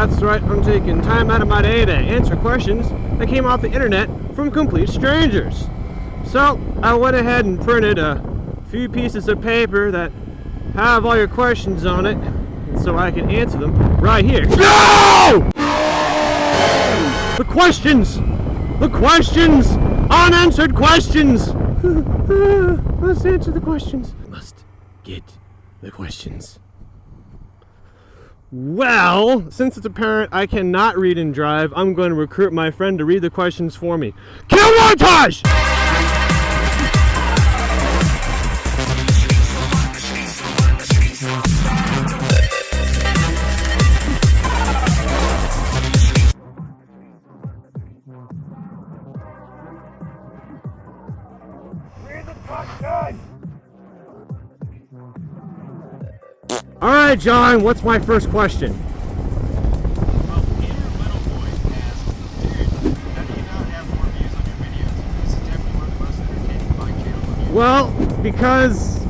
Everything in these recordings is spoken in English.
That's right, I'm taking time out of my day to answer questions that came off the internet from complete strangers. So, I went ahead and printed a few pieces of paper that have all your questions on it, so I can answer them right here. No! The questions! The questions! Unanswered questions! Let's answer the questions. Must get the questions. Well, since it's apparent I cannot read and drive, I'm going to recruit my friend to read the questions for me. Kill montage! Alright, John, what's my first question? Well, Peter Little Boy asked, dude, how do you not have more views on your videos? This is definitely one of the most entertaining bike channels on YouTube. Well, because,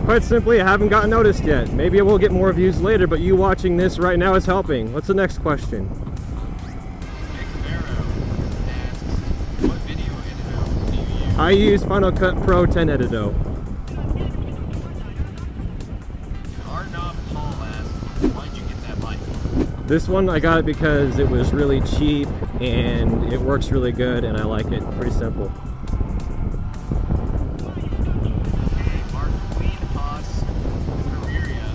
quite simply, I haven't gotten noticed yet. Maybe I will get more views later, but you watching this right now is helping. What's the next question? Nick Barrow asks, what video editor do you use? I use Final Cut Pro 10 Edito. This one, I got it because it was really cheap and it works really good and I like it. Pretty simple. Mark Queen Haas Careeria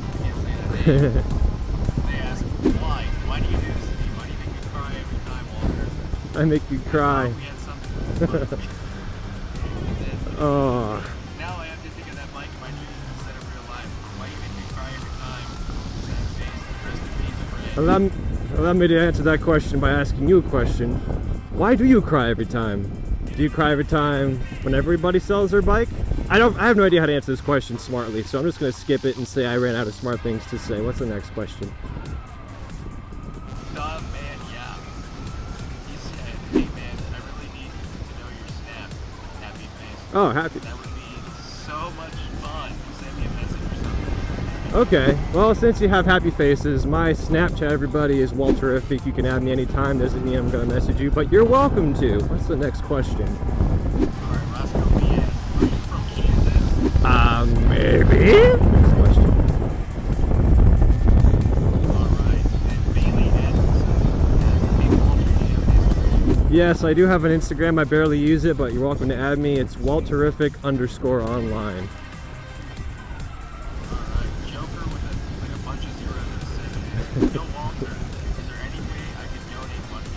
they ask, why? Why do you do this to me? Why do you make me cry every time, Walter? I make you cry. We had something Oh. Now I have to think of that bike in my dreams instead of real life. Why do you make me cry every time? Sad face, rest in peace, Ray. Allow me to answer that question by asking you a question. Why do you cry every time? Do you cry every time when everybody sells their bike? I have no idea how to answer this question smartly, so I'm just going to skip it and say I ran out of smart things to say. What's the next question? Man, yeah. He said, hey man, I really need to know your snap. Happy face. Oh, happy. That would be so much fun. Send me a message or something. Okay, well, since you have happy faces, my Snapchat, everybody, is Walterific. You can add me anytime. Doesn't mean I'm going to message you, but you're welcome to. What's the next question? Alright, Roscoe B. Are you from Kansas? Maybe? Next question. Alright, and Bailey Edmonds. Yes, I do have an Instagram. I barely use it, but you're welcome to add me. It's Walterific_online. No Walter, is there any way I can donate money?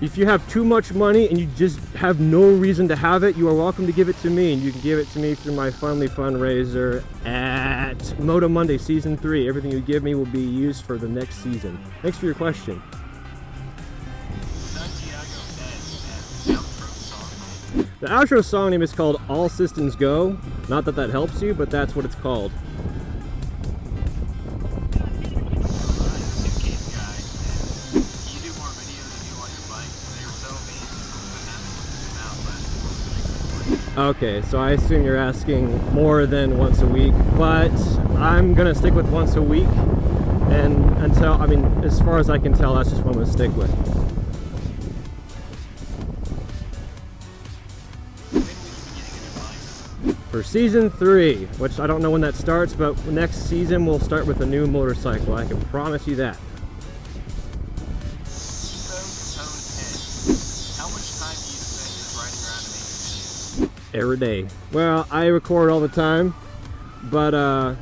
If you have too much money and you just have no reason to have it, you are welcome to give it to me, and you can give it to me through my Funly fundraiser at Moto Monday Season 3. Everything you give me will be used for the next season. Thanks for your question. Santiago says, outro song name. The outro song name is called All Systems Go. Not that that helps you, but that's what it's called. Okay, so I assume you're asking more than once a week, but I'm gonna stick with once a week, and as far as I can tell, that's just what I'm gonna stick with. For season 3, which I don't know when that starts, but next season we'll start with a new motorcycle. I can promise you that. Every day. Well, I record all the time, but I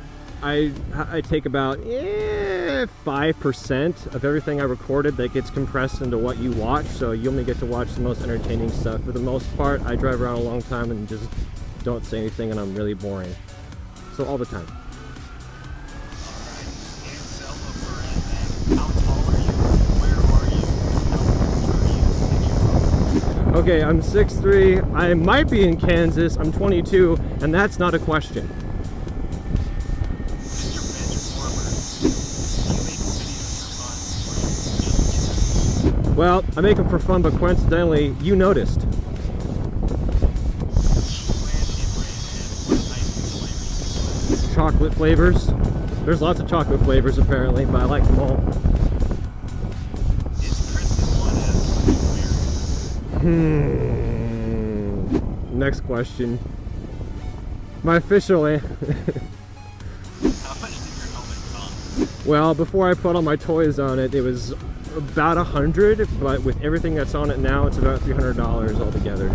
take about 5% of everything I recorded that gets compressed into what you watch, so you only get to watch the most entertaining stuff. For the most part, I drive around a long time and just don't say anything, and I'm really boring. So all the time. Okay, I'm 6'3", I might be in Kansas, I'm 22, and that's not a question. Well, I make them for fun, but coincidentally, you noticed. Chocolate flavors. There's lots of chocolate flavors apparently, but I like them all. Next question. My official How much did your helmet cost? well, before I put all my toys on it, it was about $100, but with everything that's on it now, it's about $300 altogether.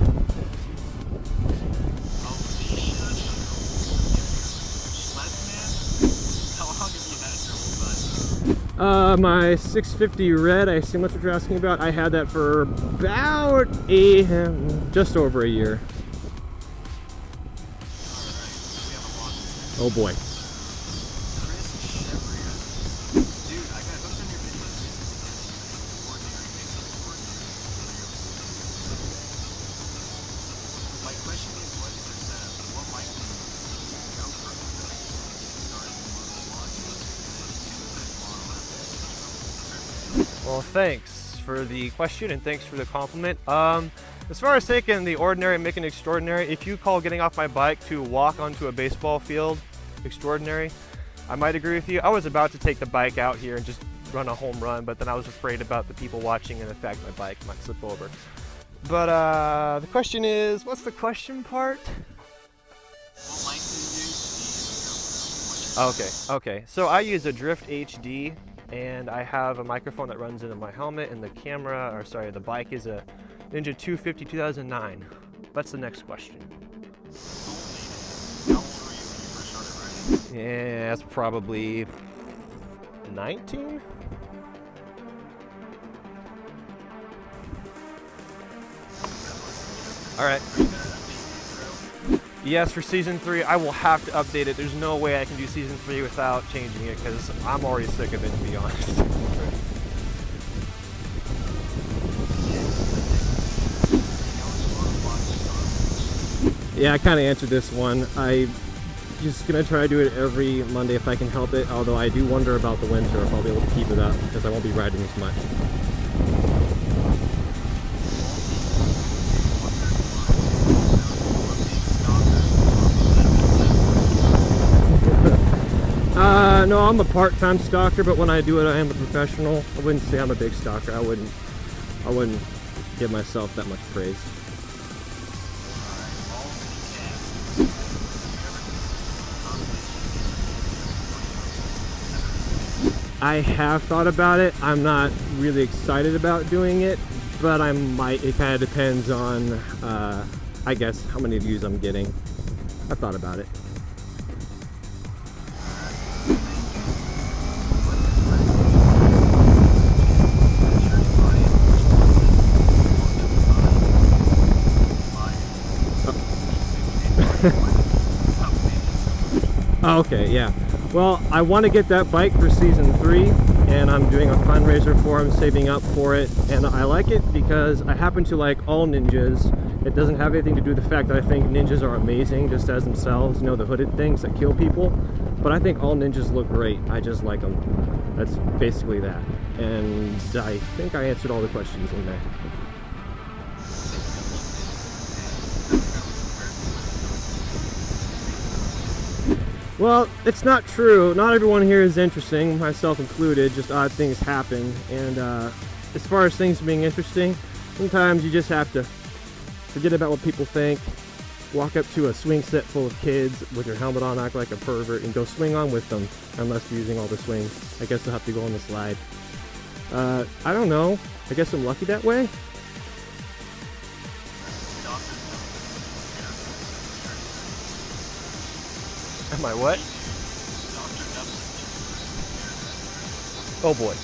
My 650 red, I assume that's what you're asking about. I had that for about just over a year. Oh boy. Well, thanks for the question and thanks for the compliment. As far as taking the ordinary and making it extraordinary, if you call getting off my bike to walk onto a baseball field extraordinary, I might agree with you. I was about to take the bike out here and just run a home run, but then I was afraid about the people watching and the fact my bike might slip over. But the question is, what's the question part? What mic do you use? Okay. So I use a Drift HD, and I have a microphone that runs into my helmet, and the bike is a Ninja 250 2009. That's the next question. How old were you when you first started riding? Yeah, that's probably 19? Alright. Yes, for Season 3, I will have to update it. There's no way I can do Season 3 without changing it, because I'm already sick of it, to be honest. Yeah, I kind of answered this one. I'm just going to try to do it every Monday if I can help it, although I do wonder about the winter if I'll be able to keep it up, because I won't be riding as much. No, I'm a part-time stalker, but when I do it, I am a professional. I wouldn't say I'm a big stalker. I wouldn't give myself that much praise. I have thought about it. I'm not really excited about doing it, but I might. It kind of depends on, I guess, how many views I'm getting. I've thought about it. Okay, yeah. Well, I want to get that bike for Season 3, and I'm doing a fundraiser for it. I'm saving up for it, and I like it because I happen to like all ninjas. It doesn't have anything to do with the fact that I think ninjas are amazing just as themselves, you know, the hooded things that kill people. But I think all ninjas look great. I just like them. That's basically that. And I think I answered all the questions in there. Well, it's not true. Not everyone here is interesting, myself included. Just odd things happen. And as far as things being interesting, sometimes you just have to forget about what people think, walk up to a swing set full of kids with your helmet on, act like a pervert, and go swing on with them, unless you're using all the swings. I guess they'll have to go on the slide. I don't know. I guess I'm lucky that way. Am I what? Oh boy.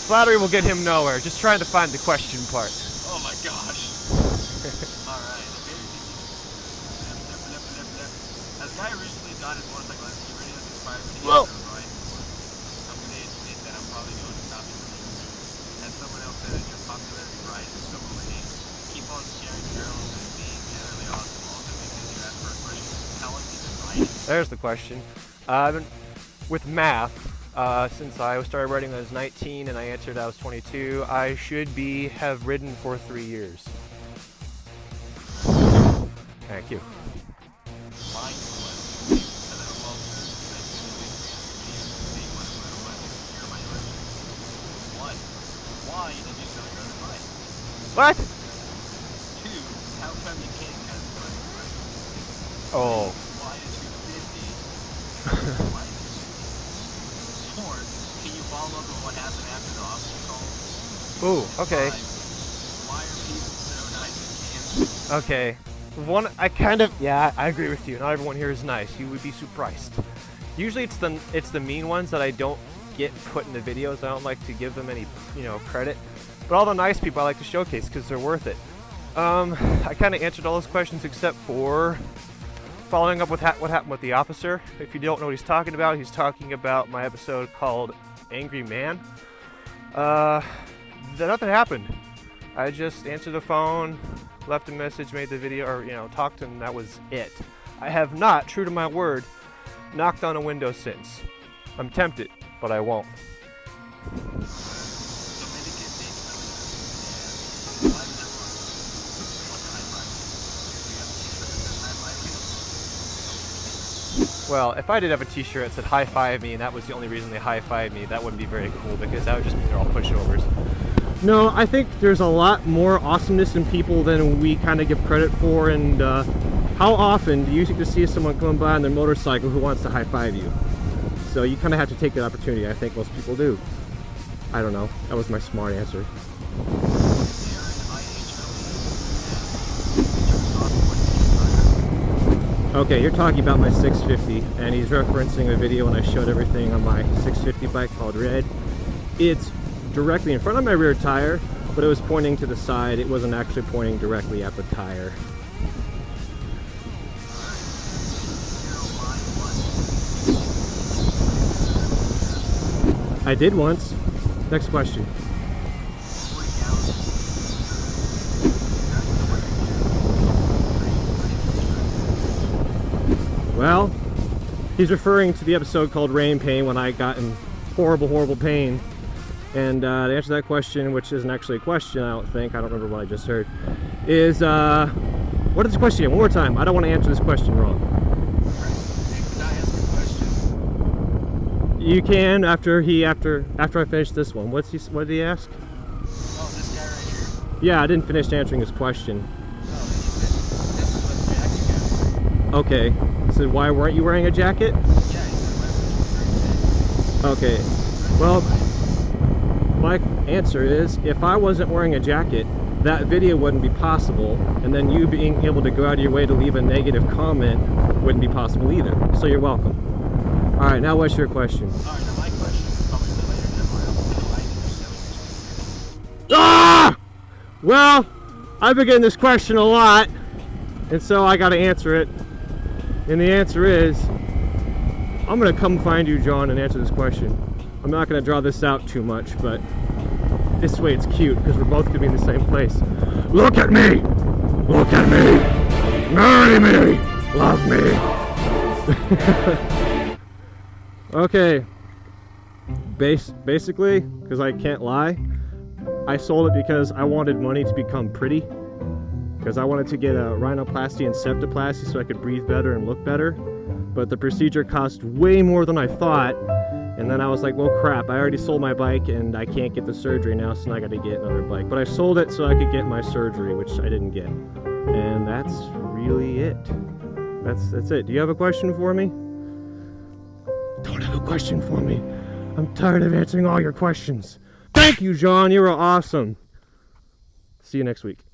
Flattery will get him nowhere. Just trying to find the question part. Oh my gosh. Alright. As a guy who recently got his motorcycle, he really has inspired me to get on a ride more. I'm going to admit that I'm probably going to stop it. As someone else said, your popularity rise is so overheating. Keep on scaring girls and being generally awesome. Also, because you asked first question, how long have you been riding? There's the question. I've been with math. Since I started riding when I was 19 and I answered I was 22, I should have ridden for 3 years. Thank you. Mine What? 2, how come you can't cut the money? Oh. Why is 250? Why is 250? 4, can you follow up on what happened after the officer call? Ooh, okay. 5, why are people so nice and Okay. One, yeah, I agree with you. Not everyone here is nice. You would be surprised. Usually it's the mean ones that I don't get put in the videos. I don't like to give them any, credit. But all the nice people I like to showcase because they're worth it. I kind of answered all those questions except for following up with what happened with the officer. If you don't know what he's talking about my episode called Angry Man. Nothing happened. I just answered the phone, left a message, made the video, or talked to him, and that was it. I have not, true to my word, knocked on a window since. I'm tempted, but I won't. Well, if I did have a t-shirt that said high five me and that was the only reason they high five me, that wouldn't be very cool because that would just mean they're all pushovers. No, I think there's a lot more awesomeness in people than we kind of give credit for, and how often do you get to see someone coming by on their motorcycle who wants to high five you? So you kind of have to take that opportunity. I think most people do. I don't know. That was my smart answer. Okay, you're talking about my 650, and he's referencing a video when I showed everything on my 650 bike called Red. It's directly in front of my rear tire, but it was pointing to the side. It wasn't actually pointing directly at the tire. I did once. Next question. Well, he's referring to the episode called Rain Pain when I got in horrible, horrible pain. And to answer that question, which isn't actually a question, I don't think, I don't remember what I just heard, is, what is the question again? One more time. I don't want to answer this question wrong. Can I ask a question? You can after I finish this one. What did he ask? Oh, this guy right here. Yeah, I didn't finish answering his question. Oh, he said, this is what jacket goes. Okay. So why weren't you wearing a jacket? Yeah, he said, why weren't you wearing a jacket? Okay. Well, my answer is, if I wasn't wearing a jacket, that video wouldn't be possible, and then you being able to go out of your way to leave a negative comment wouldn't be possible either. So you're welcome. Alright, now what's your question? Alright, now my question is probably related to everyone else. Ah! Well, I've been getting this question a lot, and so I gotta answer it. And the answer is, I'm gonna come find you, John, and answer this question. I'm not gonna draw this out too much, but this way it's cute because we're both gonna be in the same place. Look at me! Look at me! Marry me! Love me! Okay. Basically, because I can't lie, I sold it because I wanted money to become pretty. Because I wanted to get a rhinoplasty and septoplasty so I could breathe better and look better. But the procedure cost way more than I thought. And then I was like, well, crap, I already sold my bike and I can't get the surgery now, so now I gotta get another bike. But I sold it so I could get my surgery, which I didn't get. And that's really it. That's it. Do you have a question for me? Don't have a question for me. I'm tired of answering all your questions. Thank you, John. You were awesome. See you next week.